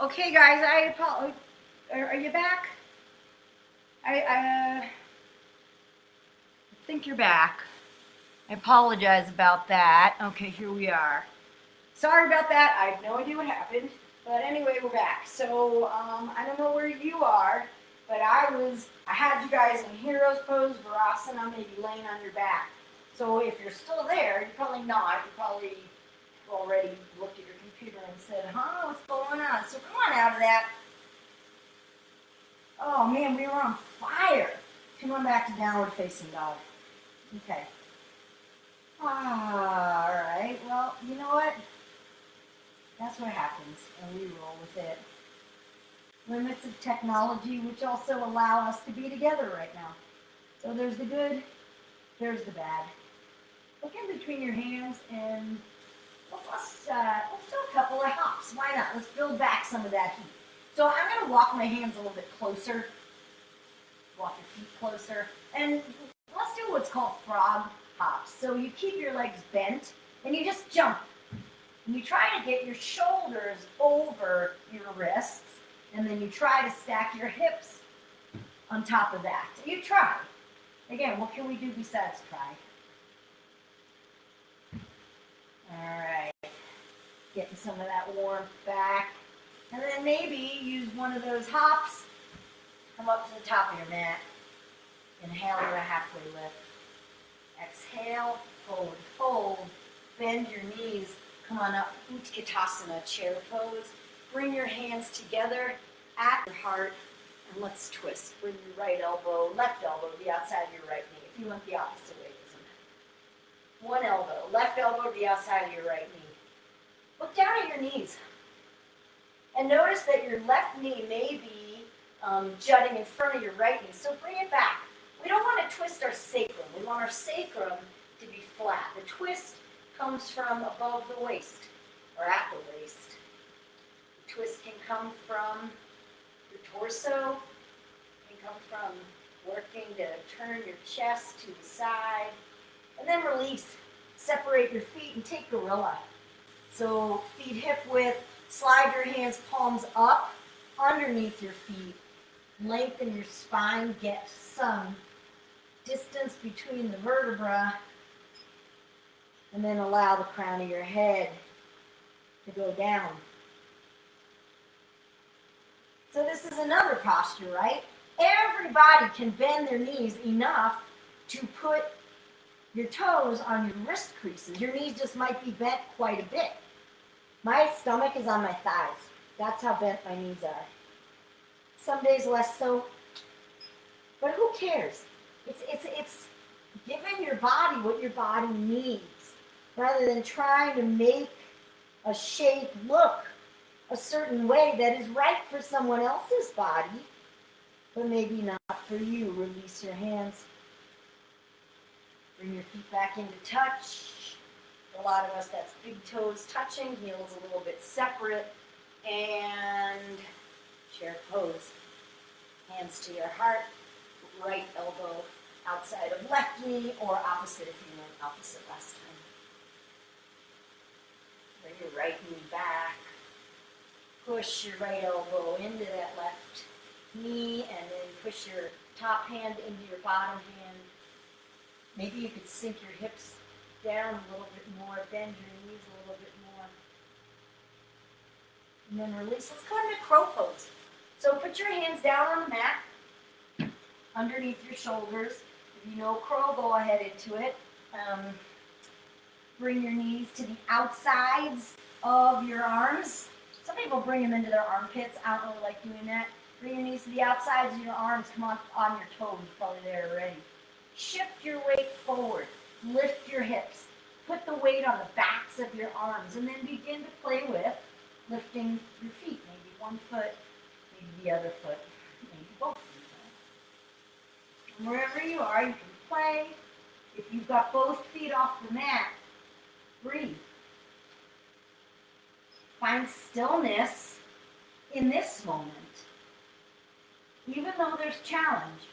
Okay, guys, I apologize. Are you back? I think you're back. I apologize about that. Okay, here we are. Sorry about that. I have no idea what happened. But anyway, we're back. So, I don't know where you are, but I had you guys in hero's pose, virasana, maybe laying on your back. So if you're still there, you're probably not. You probably already looked at your computer and said, huh, what's going on? So come on out of that. Oh man, we were on fire. Come on back to downward facing dog. Okay. All right. Well, you know what? That's what happens, and we roll with it. Limits of technology, which also allow us to be together right now. So there's the good, there's the bad. Look in between your hands, and let's do a couple of hops. Why not? Let's build back some of that heat. So I'm going to walk my hands a little bit closer. Walk your feet closer. And let's do what's called frog hops. So you keep your legs bent, and you just jump. And you try to get your shoulders over your wrists, and then you try to stack your hips on top of that. You try. Again, what can we do besides try? All right. Getting some of that warmth back. And then maybe use one of those hops. Come up to the top of your mat. Inhale to a halfway lift. Exhale, forward fold. Bend your knees. Come on up, Utkatasana, chair pose. Bring your hands together at your heart, and let's twist. Bring your right elbow, left elbow to the outside of your right knee. If you went the opposite way, it doesn't matter. One elbow, left elbow to the outside of your right knee. Look down at your knees. And notice that your left knee may be jutting in front of your right knee, so bring it back. We don't want to twist our sacrum. We want our sacrum to be flat. The twist comes from above the waist or at the waist. The twist can come from your torso, can come from working to turn your chest to the side, and then release. Separate your feet and take gorilla. So feet hip width, slide your hands palms up underneath your feet, lengthen your spine, get some distance between the vertebra, and then allow the crown of your head to go down. So this is another posture, right? Everybody can bend their knees enough to put your toes on your wrist creases. Your knees just might be bent quite a bit. My stomach is on my thighs. That's how bent my knees are. Some days less so, but who cares? It's giving your body what your body needs, rather than trying to make a shape look a certain way that is right for someone else's body, but maybe not for you. Release your hands. Bring your feet back into touch. For a lot of us, that's big toes touching, heels a little bit separate, and chair pose. Hands to your heart, right elbow outside of left knee, or opposite if you went opposite last time. Bring your right knee back. Push your right elbow into that left knee, and then push your top hand into your bottom hand. Maybe you could sink your hips down a little bit more, bend your knees a little bit more. And then release. Let's go into crow pose. So put your hands down on the mat, underneath your shoulders. If you know crow, go ahead into it. Bring your knees to the outsides of your arms. Some people bring them into their armpits. I don't really like doing that. Bring your knees to the outsides of your arms. Come on your toes. Probably there already. Shift your weight forward. Lift your hips. Put the weight on the backs of your arms. And then begin to play with lifting your feet. Maybe one foot, maybe the other foot, maybe both feet. And wherever you are, you can play. If you've got both feet off the mat, breathe. Find stillness in this moment, even though there's challenge.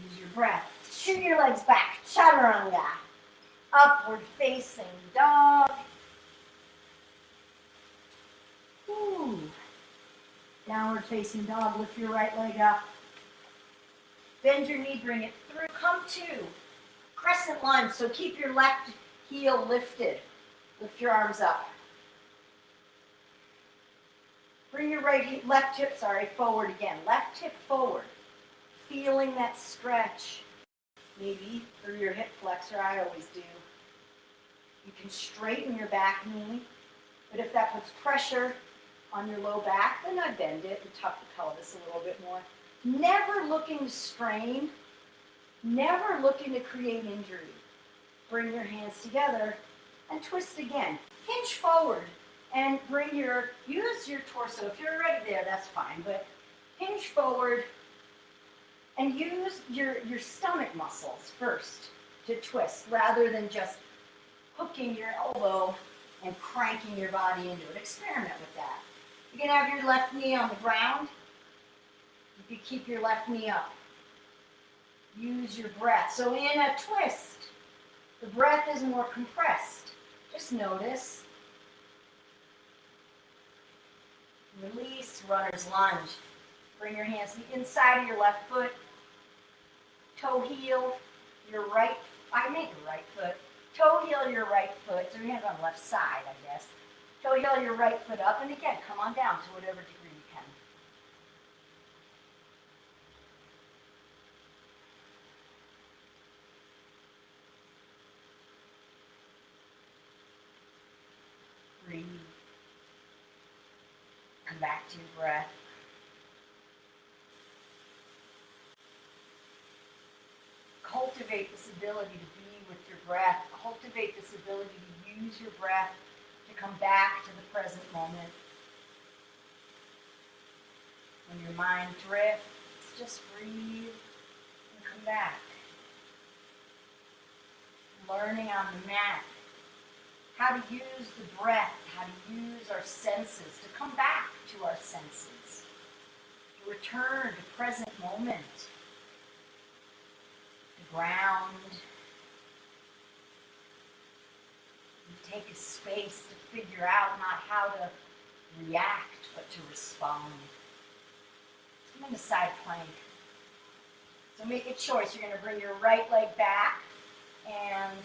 Use your breath. Shoot your legs back. Chaturanga. Upward facing dog. Downward facing dog. Lift your right leg up. Bend your knee, bring it through. Come to crescent lunge. So keep your left heel lifted. Lift your arms up. Bring your left hip, forward again. Left hip forward. Feeling that stretch. Maybe through your hip flexor, I always do. You can straighten your back knee, but if that puts pressure on your low back, then I bend it and tuck the pelvis a little bit more. Never looking to strain, never looking to create injury. Bring your hands together and twist again. Hinge forward and use your torso. If you're already there, that's fine, but hinge forward and use your stomach muscles first to twist rather than just hooking your elbow and cranking your body into it. Experiment with that. You can have your left knee on the ground. You can keep your left knee up. Use your breath. So in a twist, the breath is more compressed. Just notice. Release, runner's lunge. Bring your hands to the inside of your left foot. Toe heel, your right foot. Toe heel your right foot. So your hands on the left side, I guess. Toe heel your right foot up. And again, come on down to whatever degree you can. Breathe. Come back to your breath. Cultivate this ability to be with your breath. Cultivate this ability to use your breath to come back to the present moment. When your mind drifts, just breathe and come back. Learning on the mat how to use the breath, how to use our senses, to come back to our senses, to return to present moment. Ground. You take a space to figure out not how to react, but to respond. Come into side plank. So make a choice. You're going to bring your right leg back, and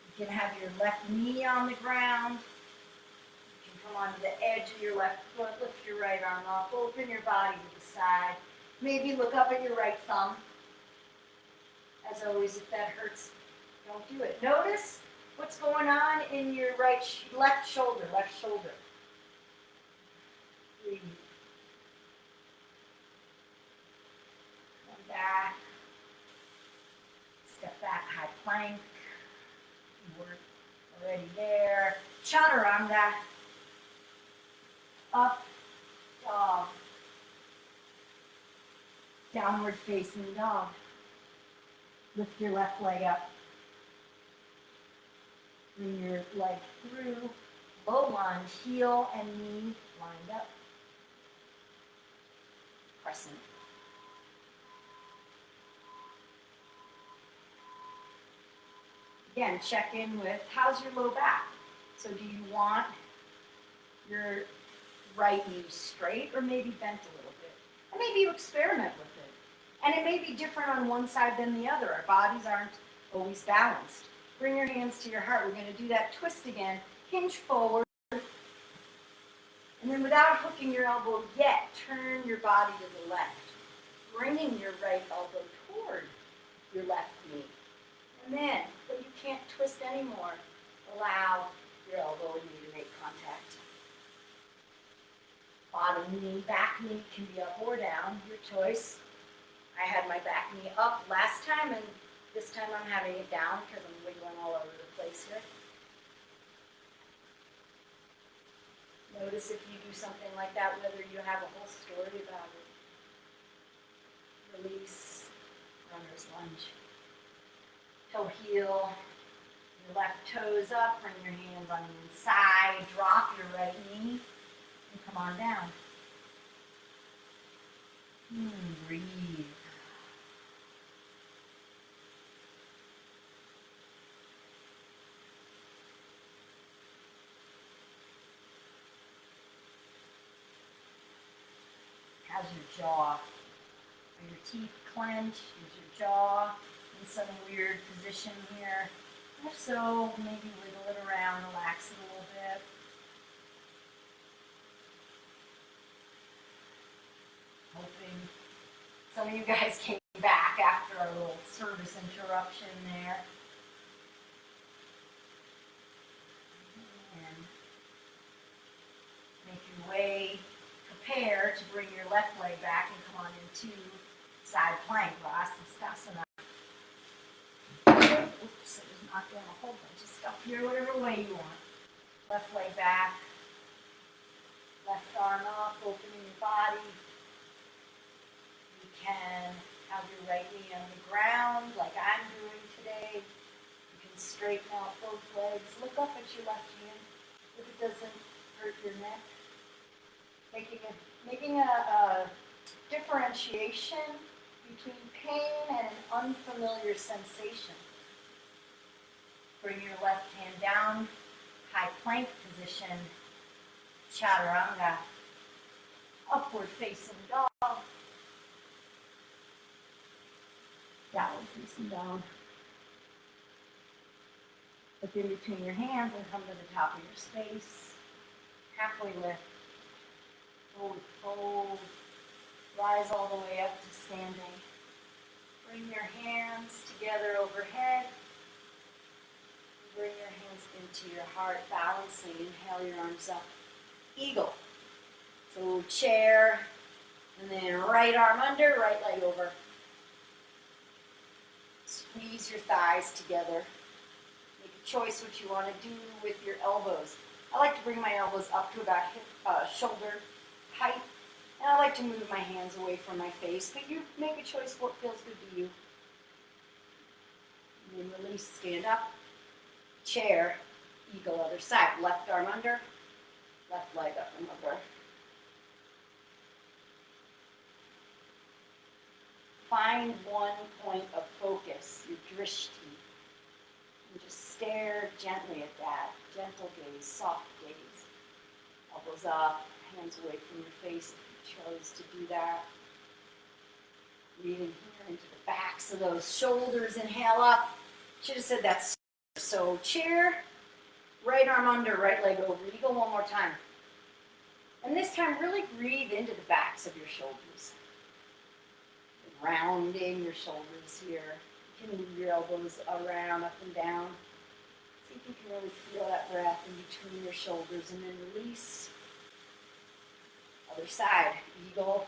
you can have your left knee on the ground. You can come onto the edge of your left foot, lift your right arm up, open your body to the side. Maybe look up at your right thumb. As always, if that hurts, don't do it. Notice what's going on in your left shoulder. Breathe. Come back. Step back, high plank. We're already there. Chaturanga. Up, dog. Downward facing dog. Lift your left leg up. Bring your leg through. Low lunge, heel and knee lined up. Crescent. Again, check in with how's your low back. So do you want your right knee straight or maybe bent a little bit? And maybe you experiment with it. And it may be different on one side than the other. Our bodies aren't always balanced. Bring your hands to your heart. We're going to do that twist again. Hinge forward. And then without hooking your elbow yet, turn your body to the left. Bringing your right elbow toward your left knee. And then, but you can't twist anymore, allow your elbow and knee to make contact. Bottom knee, back knee can be up or down, your choice. I had my back knee up last time, and this time I'm having it down because I'm wiggling all over the place here. Notice if you do something like that, whether you have a whole story about it. Release, runner's lunge. Toe heel, your left toes up, bring your hands on the inside, drop your right knee, and come on down. Breathe. jaw. Are your teeth clenched? Is your jaw in some weird position here? If so, maybe wiggle it around, relax it a little bit. Hoping some of you guys came back after a little service interruption there. And make your way, prepare to bring your left leg back and come on into side plank, savasana. Oops, I just knocked down a whole bunch of stuff here, whatever way you want. Left leg back, left arm up, opening your body. You can have your right knee on the ground like I'm doing today. You can straighten out both legs. Look up at your left hand if it doesn't hurt your neck. Making a differentiation between pain and an unfamiliar sensation. Bring your left hand down, high plank position, chaturanga, upward facing dog, downward facing dog. Look in between your hands and come to the top of your space. Halfway lift, forward fold, rise all the way up to standing. Bring your hands together overhead. Bring your hands into your heart, balancing. Inhale your arms up. Eagle. So chair, and then right arm under, right leg over. Squeeze your thighs together. Make a choice what you want to do with your elbows. I like to bring my elbows up to about hip, shoulder height. And I like to move my hands away from my face, but you make a choice what feels good to you. And then release, stand up. Chair, eagle other side. Left arm under, left leg up and over. Find one point of focus, your drishti. And just stare gently at that. Gentle gaze, soft gaze. Elbows up, hands away from your face if you chose to do that. Breathing here into the backs of those shoulders. Inhale up. Should have said that's so chair, right arm under, right leg over. Eagle one more time. And this time really breathe into the backs of your shoulders. Rounding your shoulders here. You can move your elbows around, up and down. See if you can really feel that breath in between your shoulders, and then release. Other side, eagle,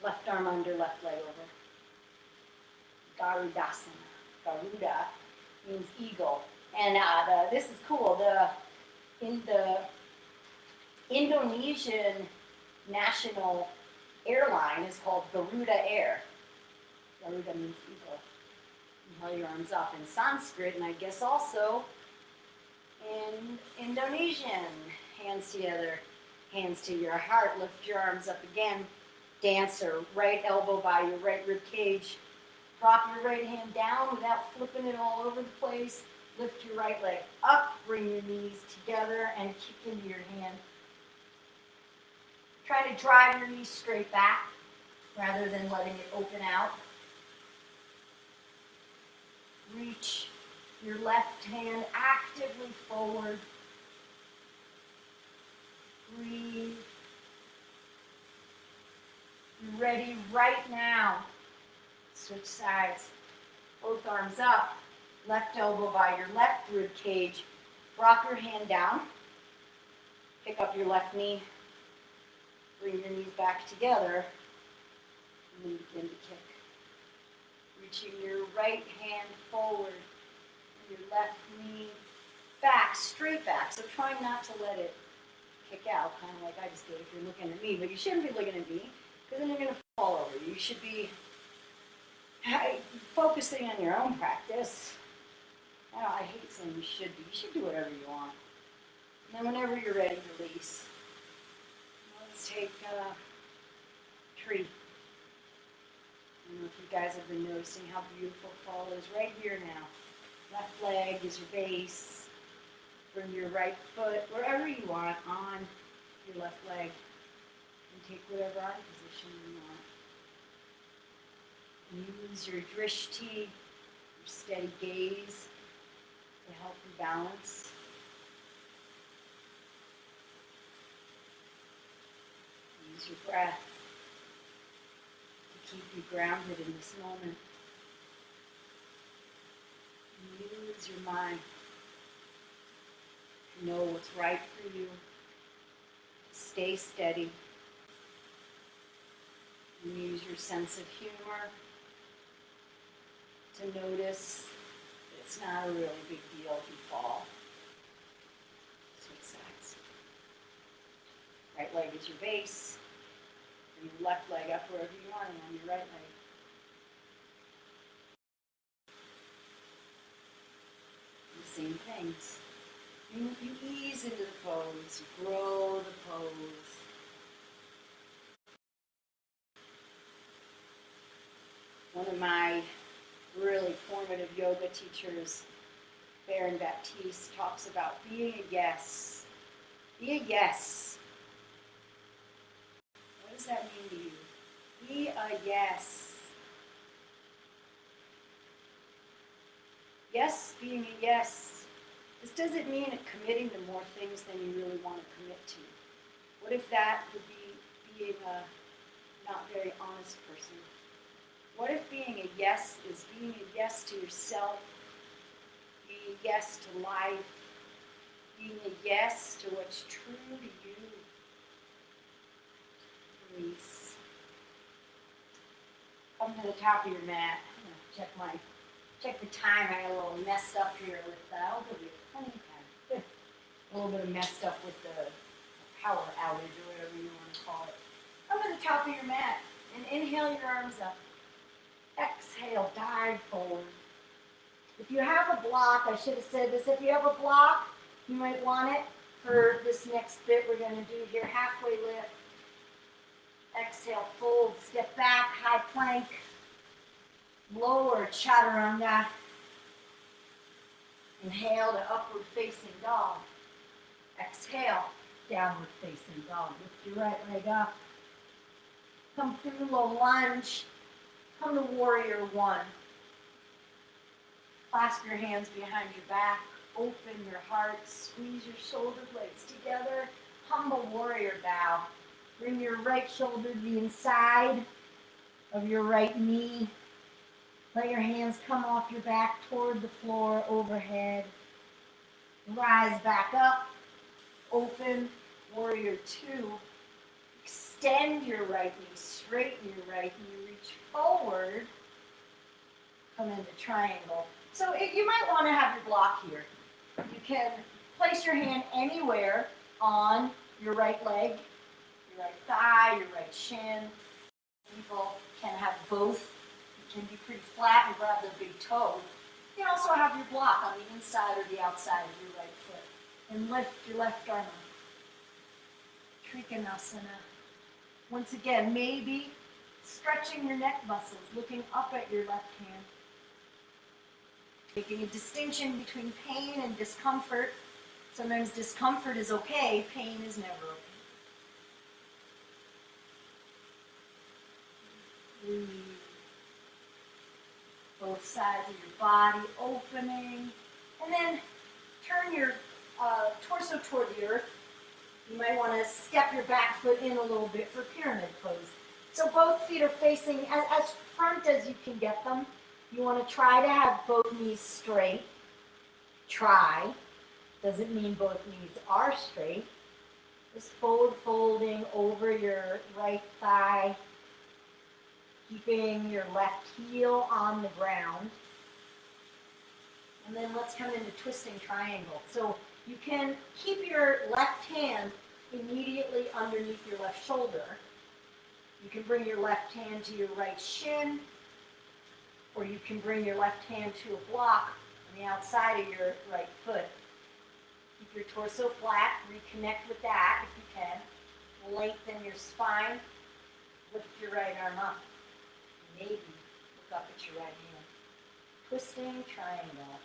left arm under, left leg over. Garudasana. Garuda means eagle. And this is cool. In the Indonesian national airline is called Garuda Air. Garuda means eagle. Inhale your arms up in Sanskrit, and I guess also in Indonesian. Hands together, hands to your heart. Lift your arms up again. Dancer, right elbow by your right rib cage. Drop your right hand down without flipping it all over the place. Lift your right leg up, bring your knees together, and kick into your hand. Try to drive your knees straight back rather than letting it open out. Reach your left hand actively forward. Breathe. You're ready right now. Switch sides. Both arms up. Left elbow by your left rib cage. Drop your hand down. Pick up your left knee. Bring your knees back together. And then begin to kick. Reaching your right hand forward. And your left knee back, straight back. So try not to let it kick out, kind of like I just did if you're looking at me. But you shouldn't be looking at me, because then you're going to fall over. You should be focusing on your own practice. I hate saying you should be. You should do whatever you want. And then whenever you're ready, release. Let's take tree. I don't know if you guys have been noticing how beautiful fall is right here now. Left leg is your base. Bring your right foot wherever you want on your left leg. And take whatever arm position you want. Use your drishti, your steady gaze, to help you balance. Use your breath to keep you grounded in this moment. Use your mind to know what's right for you. Stay steady. Use your sense of humor to notice that it's not a really big deal if you fall. Switch sides. Right leg is your base. Bring your left leg up wherever you want and on your right leg. The same things. You ease into the pose, you grow the pose. One of my really formative yoga teachers, Baron Baptiste, talks about being a yes. Be a yes. What does that mean to you? Be a yes. Yes, being a yes. This doesn't mean committing to more things than you really want to commit to. What if that would be being a not very honest person? What if being a yes is being a yes to yourself, being a yes to life, being a yes to what's true to you? Release. Come to the top of your mat. I'm going to check the time. I got a little messed up here with that. I'll give you plenty of time. A little bit messed up with the power outage or whatever you want to call it. Come to the top of your mat and inhale your arms up. Exhale, dive forward. If you have a block, I should have said this, if you have a block, you might want it for this next bit we're going to do here. Halfway lift. Exhale, fold, step back, high plank. Lower chaturanga. Inhale to upward facing dog. Exhale, downward facing dog. Lift your right leg up. Come through low lunge. Come to warrior one. Clasp your hands behind your back. Open your heart. Squeeze your shoulder blades together. Humble warrior bow. Bring your right shoulder to the inside of your right knee. Let your hands come off your back toward the floor overhead. Rise back up. Open. Warrior two. Extend your right knee. Straighten your right knee. Reach forward. Come into triangle. So you might want to have your block here. You can place your hand anywhere on your right leg, your right thigh, your right shin. People can have both. You can be pretty flat and grab the big toe. You can also have your block on the inside or the outside of your right foot. And lift your left arm up. Trikonasana. Once again, maybe stretching your neck muscles, looking up at your left hand. Making a distinction between pain and discomfort. Sometimes discomfort is okay, pain is never okay. Breathe. Both sides of your body opening. And then turn your torso toward the earth. You might want to step your back foot in a little bit for pyramid pose. So both feet are facing as front as you can get them. You want to try to have both knees straight. Try. Doesn't mean both knees are straight. Just folding over your right thigh. Keeping your left heel on the ground. And then let's come into twisting triangle. So you can keep your left hand immediately underneath your left shoulder. You can bring your left hand to your right shin, or you can bring your left hand to a block on the outside of your right foot. Keep your torso flat, reconnect with that if you can. Lengthen your spine, lift your right arm up. Maybe look up at your right hand. Twisting triangle.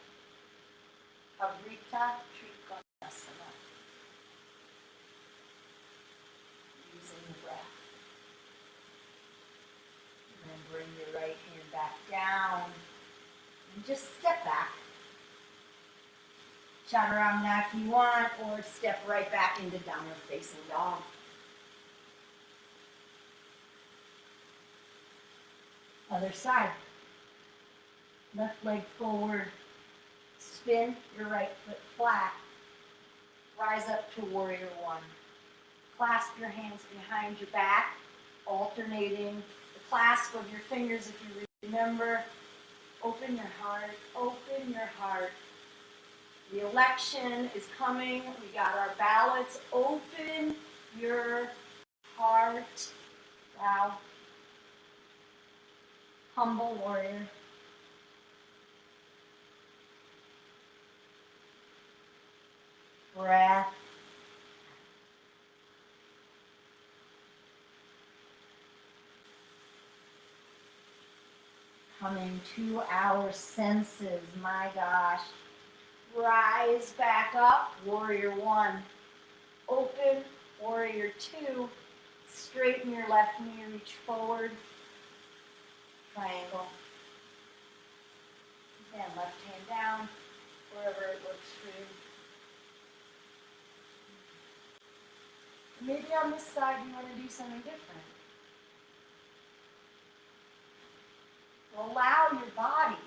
Avrita Trikonasana. Using the breath. And then bring your right hand Chaturanga if you want, or step right back into downward facing dog. Other side. Left leg forward. Spin your right foot flat. Rise up to warrior one. Clasp your hands behind your back, alternating the clasp of your fingers if you remember. Open your heart, open your heart. The election is coming. We got our ballots. Open your heart. Wow. Humble warrior. Breath. Coming to our senses, my gosh. Rise back up, warrior one. Open, warrior two. Straighten your left knee, reach forward. Triangle. Again, left hand down, wherever it looks for you. Maybe on this side you want to do something different. Allow your body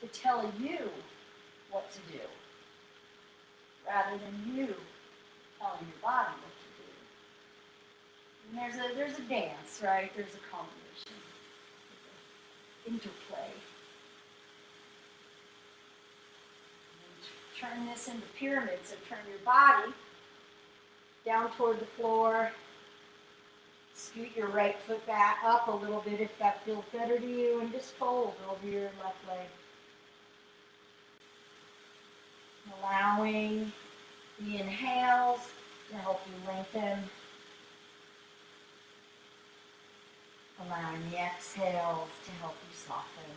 to tell you what to do, rather than you telling your body what to do. And there's a dance, right? There's a combination, interplay. And turn this into pyramids. So turn your body down toward the floor. Scoot your right foot back up a little bit if that feels better to you, and just fold over your left leg. Allowing the inhales to help you lengthen. Allowing the exhales to help you soften.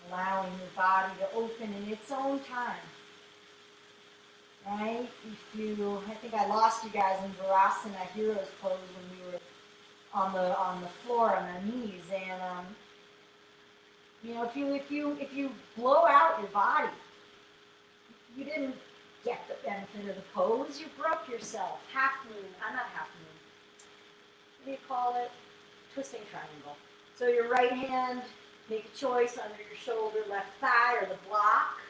Allowing your body to open in its own time. Right? I think I lost you guys in Virasana Heroes pose when we were on the floor on our knees, and if you blow out your body, you didn't get the benefit of the pose. You broke yourself. Half moon. Not half moon. What do you call it? Twisting triangle. So your right hand, make a choice under your shoulder, left thigh, or the block.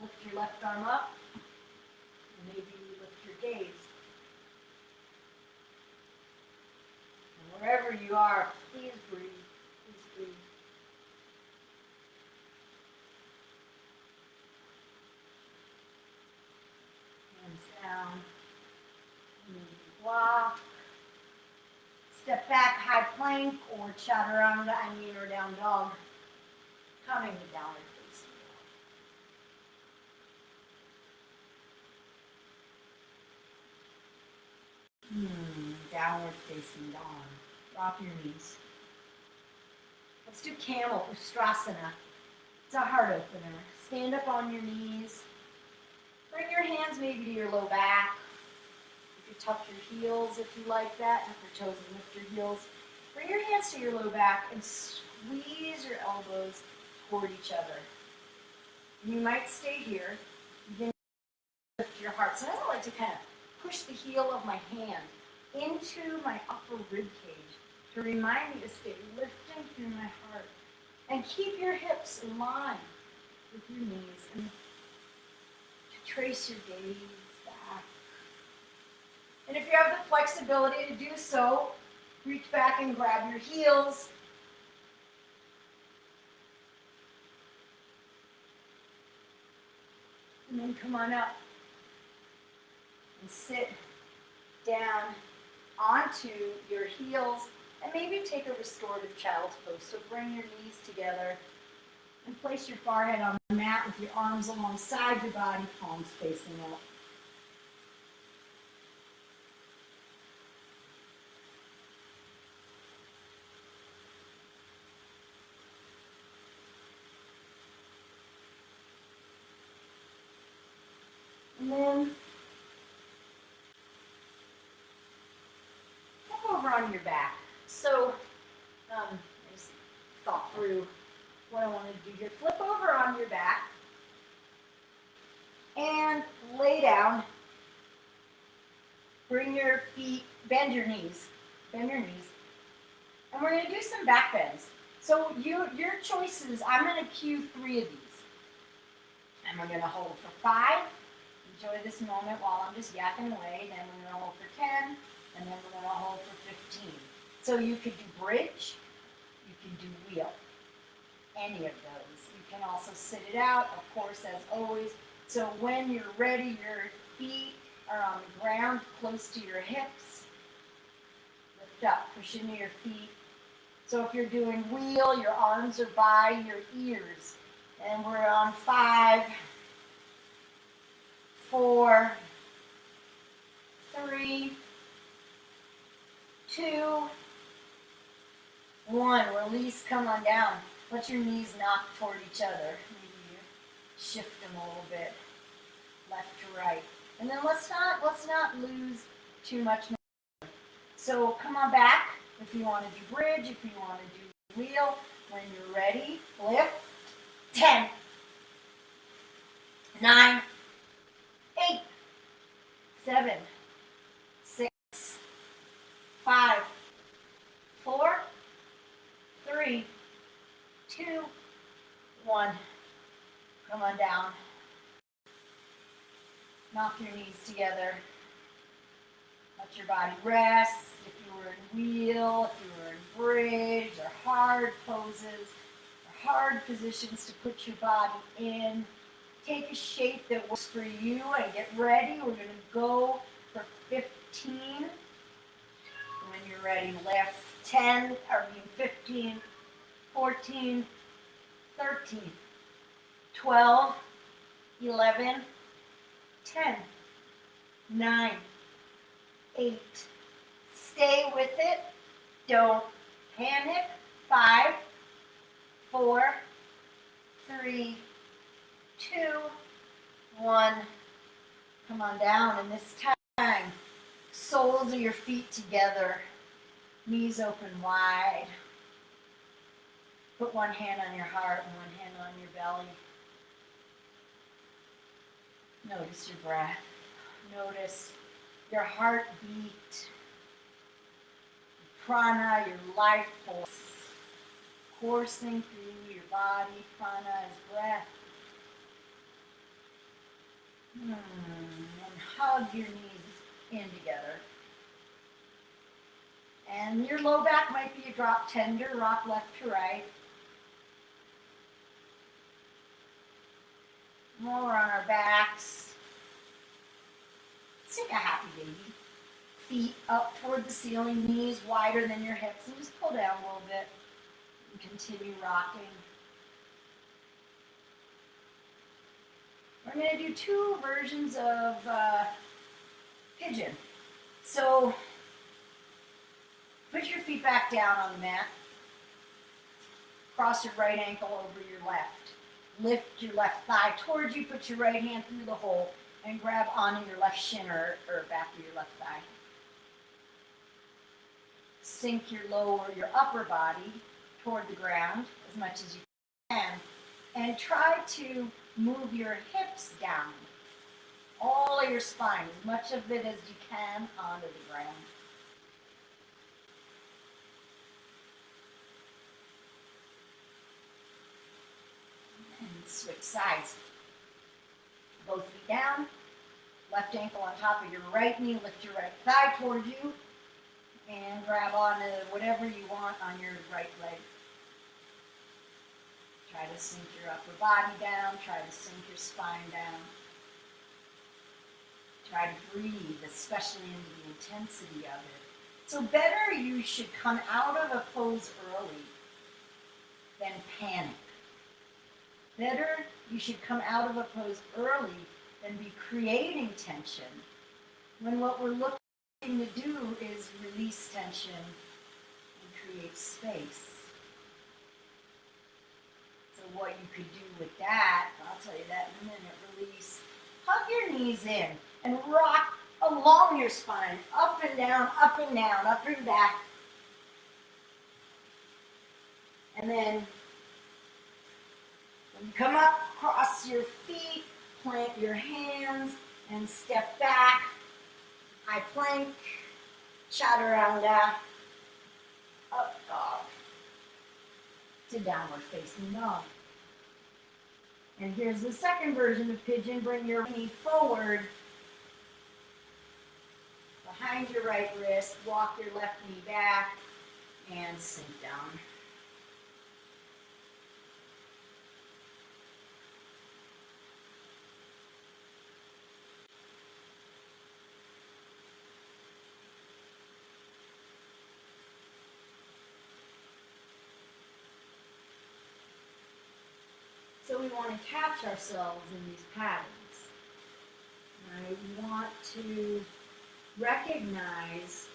Lift your left arm up. Maybe lift your gaze. And wherever you are, please breathe. Please breathe. Hands down. Maybe walk. Step back, high plank, or chaturanga, or down dog. Coming to downward facing dog. Downward facing dog. Drop your knees. Let's do camel, Ustrasana. It's a heart opener. Stand up on your knees. Bring your hands maybe to your low back. You can tuck your heels if you like that. Tuck your toes and lift your heels. Bring your hands to your low back and squeeze your elbows toward each other. You might stay here. You can lift your heart. So I like to kind of push the heel of my hand into my upper rib cage to remind me to stay lifting through my heart. And keep your hips in line with your knees. And trace your gaze back. And if you have the flexibility to do so, reach back and grab your heels. And then come on up and sit down onto your heels and maybe take a restorative child's pose. So bring your knees together and place your forehead on the mat with your arms alongside your body, palms facing up. And then flip over on your back. So I just thought through what I want to do here. Flip over on your back and lay down. Bring your feet, bend your knees. Bend your knees. And we're going to do some back bends. So your choices, I'm going to cue 3 of these. And we're going to hold for 5. Enjoy this moment while I'm just yapping away. Then we're going to hold for 10. And then we're going to hold for 15. So you could do bridge. You can do wheel. Any of those. You can also sit it out, of course, as always. So when you're ready, your feet are on the ground close to your hips. Lift up, push into your feet. So if you're doing wheel, your arms are by your ears. And we're on 5, 4, 3, 2, 1. Release, come on down. Let your knees knock toward each other. Maybe you shift them a little bit, left to right. And then let's not lose too much momentum. So come on back if you want to do bridge, if you want to do wheel. When you're ready, lift. 10, 9, 8, 7, 6, 5, 4, 3, 2, 1. Come on down. Knock your knees together. Let your body rest. If you were in wheel, if you were in bridge, or hard poses, or hard positions to put your body in. Take a shape that works for you and get ready. We're going to go for 15. When you're ready, lift. 15, 14, 13, 12, 11, 10, 9, 8. Stay with it. Don't panic. 5, 4, 3, 2, 1. Come on down. And this time, soles of your feet together. Knees open wide. Put one hand on your heart and one hand on your belly. Notice your breath. Notice your heartbeat. Prana, your life force, coursing through your body. Prana is breath. And hug your knees in together. And your low back might be a drop tender, rock left to right. More on our backs. Let's take a happy baby. Feet up toward the ceiling, knees wider than your hips, and just pull down a little bit and continue rocking. We're going to do 2 versions of pigeon. So put your feet back down on the mat. Cross your right ankle over your left. Lift your left thigh towards you. Put your right hand through the hole and grab onto your left shin or back of your left thigh. Sink your upper body toward the ground as much as you can. And try to move your hips down. All of your spine, as much of it as you can, onto the ground. And switch sides. Both feet down. Left ankle on top of your right knee. Lift your right thigh towards you. And grab onto whatever you want on your right leg. Try to sink your upper body down. Try to sink your spine down. Try to breathe, especially into the intensity of it. So better you should come out of a pose early than panic. Better you should come out of a pose early than be creating tension, when what we're looking to do is release tension and create space. So what you could do with that, I'll tell you that in a minute, release. Hug your knees in and rock along your spine, up and down, up and down, up and back. And then When you come up, cross your feet, plant your hands, and step back. High plank, chaturanga, up dog, to downward facing dog. And here's the second version of pigeon. Bring your knee forward, behind your right wrist, walk your left knee back, and sink down. So we want to catch ourselves in these patterns. Right? We want to recognize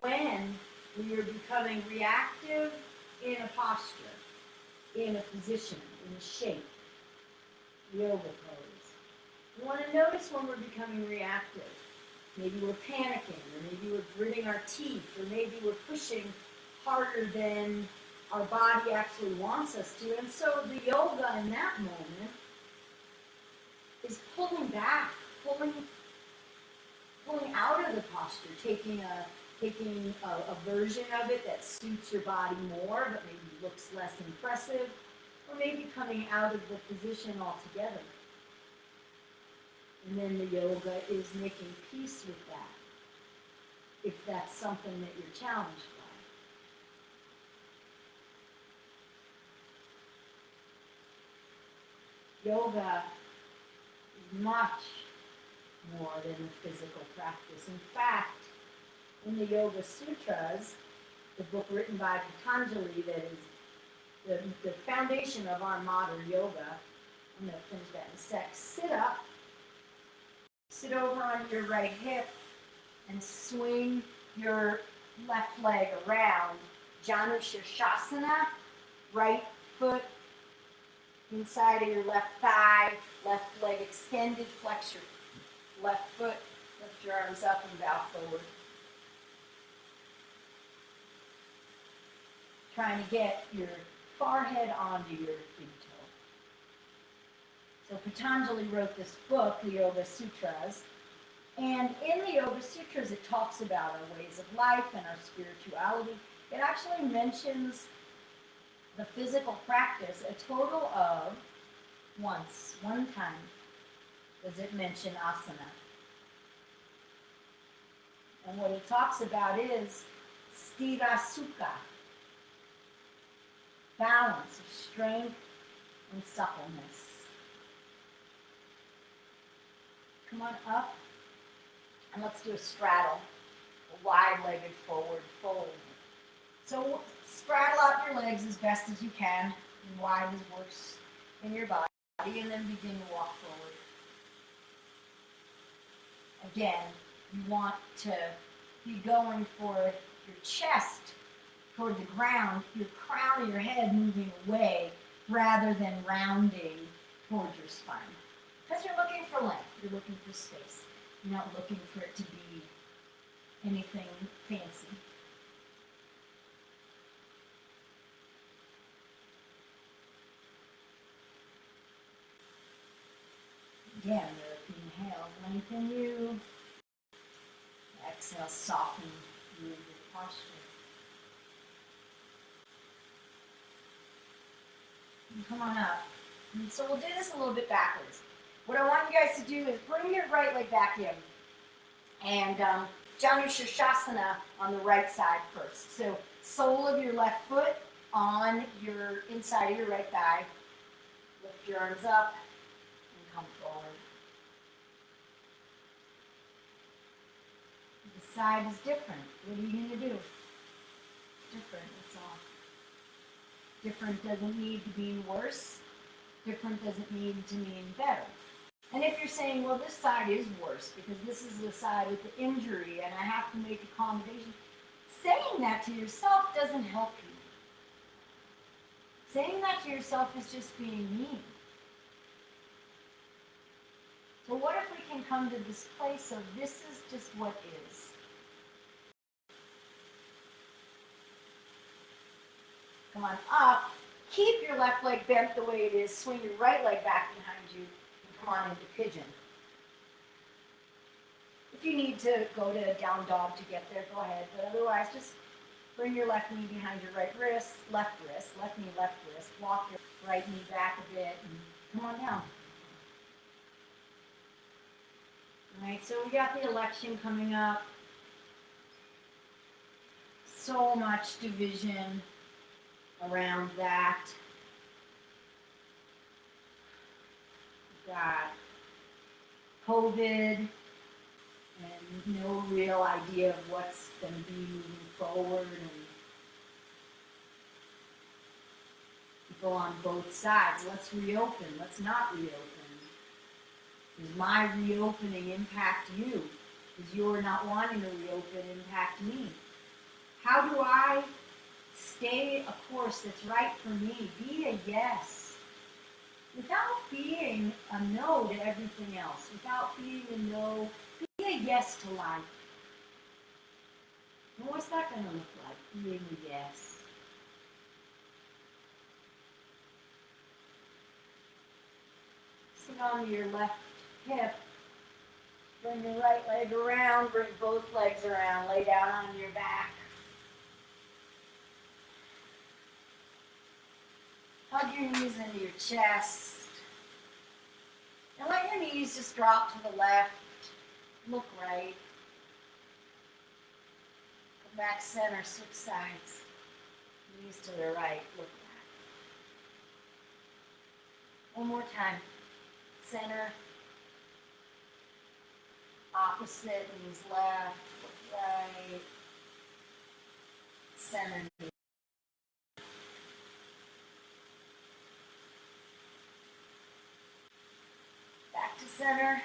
when we are becoming reactive in a posture, in a position, in a shape, yoga pose. We want to notice when we're becoming reactive. Maybe we're panicking, or maybe we're gritting our teeth, or maybe we're pushing harder than our body actually wants us to. And so the yoga in that moment is pulling back, pulling out of the posture, taking a version of it that suits your body more, but maybe looks less impressive, or maybe coming out of the position altogether. And then the yoga is making peace with that, if that's something that you're challenged by. Yoga is much more than a physical practice. In fact, in the Yoga Sutras, the book written by Patanjali that is the foundation of our modern yoga, I'm going to finish that in a sec. Sit up, sit over on your right hip, and swing your left leg around. Janu Shirshasana, right foot inside of your left thigh, left leg extended, flex your left foot, lift your arms up and bow forward. Trying to get your forehead onto your big toe. So Patanjali wrote this book, the Yoga Sutras, and in the Yoga Sutras it talks about our ways of life and our spirituality. It actually mentions the physical practice a total of one time does it mention asana. And what it talks about is sthira sukha, balance of strength and suppleness. Come on up, and let's do a straddle, a wide-legged forward fold. So straddle out your legs as best as you can, and wide is worse in your body, and then begin to walk forward. Again, you want to be going for your chest toward the ground, your crown of your head moving away rather than rounding toward your spine. Because you're looking for length, you're looking for space. You're not looking for it to be anything fancy. Again, your inhale, lengthen you. Exhale, soften you into the posture. And come on up. And so we'll do this a little bit backwards. What I want you guys to do is bring your right leg back in. And Janu Shirshasana on the right side first. So sole of your left foot on your inside of your right thigh. Lift your arms up and come forward. The side is different. What are you going to do? It's different, that's all. Different doesn't need to mean worse. Different doesn't need to mean better. And if you're saying, well, this side is worse because this is the side with the injury and I have to make accommodations, saying that to yourself doesn't help you. Saying that to yourself is just being mean. So what if we can come to this place of this is just what is? Come on up, Keep your left leg bent the way it is. Swing your right leg back behind you and come on into pigeon. If you need to go to down dog to get there, go ahead. But otherwise, just bring your left knee behind your right wrist, left knee, left wrist. Walk your right knee back a bit and come on down. All right, so we got the election coming up. So much division around that. We've got COVID and no real idea of what's going to be moving forward, and people on both sides. Let's reopen. Let's not reopen. Does my reopening impact you? Does your not wanting to reopen impact me? How do I stay a course that's right for me? Be a yes. Without being a no to everything else. Without being a no, be a yes to life. And what's that going to look like? Being a yes. Sit on your left hip. Bring your right leg around. Bring both legs around. Lay down on your back. Hug your knees into your chest. And let your knees just drop to the left. Look right. Come back center, switch sides. Knees to the right, look back. One more time. Center. Opposite, knees left, look right. Center, knee. Back to center.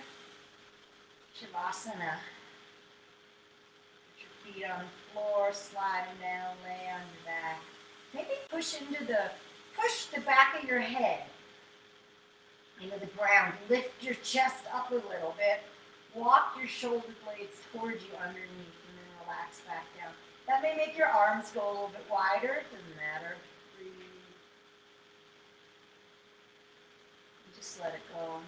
Savasana. Put your feet on the floor, slide them down, lay on your back. Maybe push the back of your head into the ground. Lift your chest up a little bit. Walk your shoulder blades towards you underneath and then relax back down. That may make your arms go a little bit wider. Doesn't matter. Breathe. And just let it go.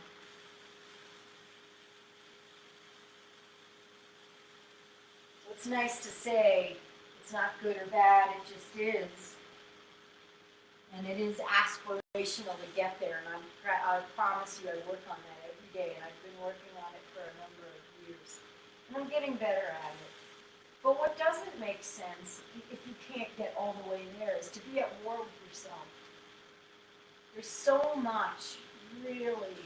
So it's nice to say it's not good or bad, it just is. And it is aspirational to get there, and I promise you I work on that every day, and I've been working on it for a number of years. And I'm getting better at it. But what doesn't make sense, if you can't get all the way there, is to be at war with yourself. There's so much really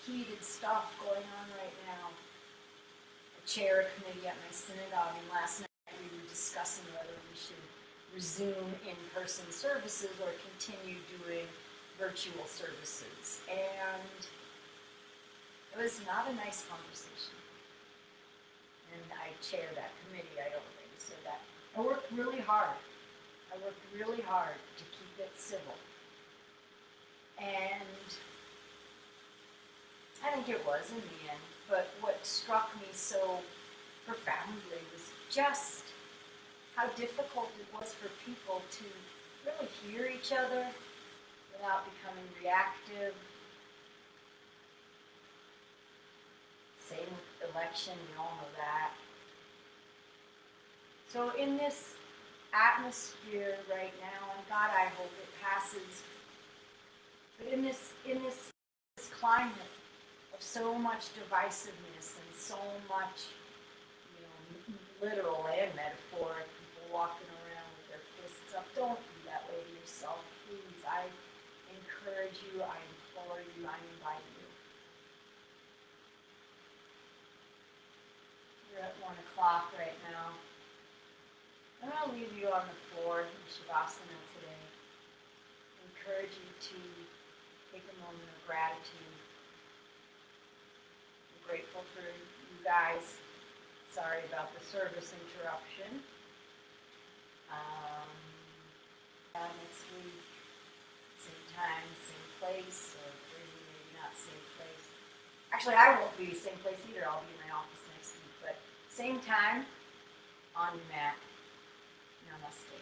heated stuff going on right now. I chair a committee at my synagogue, and last night we were discussing whether we should resume in-person services or continue doing virtual services. And it was not a nice conversation. And I chair that committee, I don't think, so that I worked really hard. I worked really hard to keep it civil. And I think it was in the end, but what struck me so profoundly was just how difficult it was for people to really hear each other without becoming reactive. Same with election, we all know that. So in this atmosphere right now, and God, I hope it passes, but in this climate of so much divisiveness and so much, literal and metaphoric, walking around with their fists up. Don't be that way to yourself, please. I encourage you, I implore you, I invite you. We're at 1 o'clock right now. I'm going to leave you on the floor in Shavasana today. I encourage you to take a moment of gratitude. I'm grateful for you guys. Sorry about the service interruption. Next week, same time, same place, or maybe not same place. Actually, I won't be same place either. I'll be in my office next week, but same time on your mat. Namaste.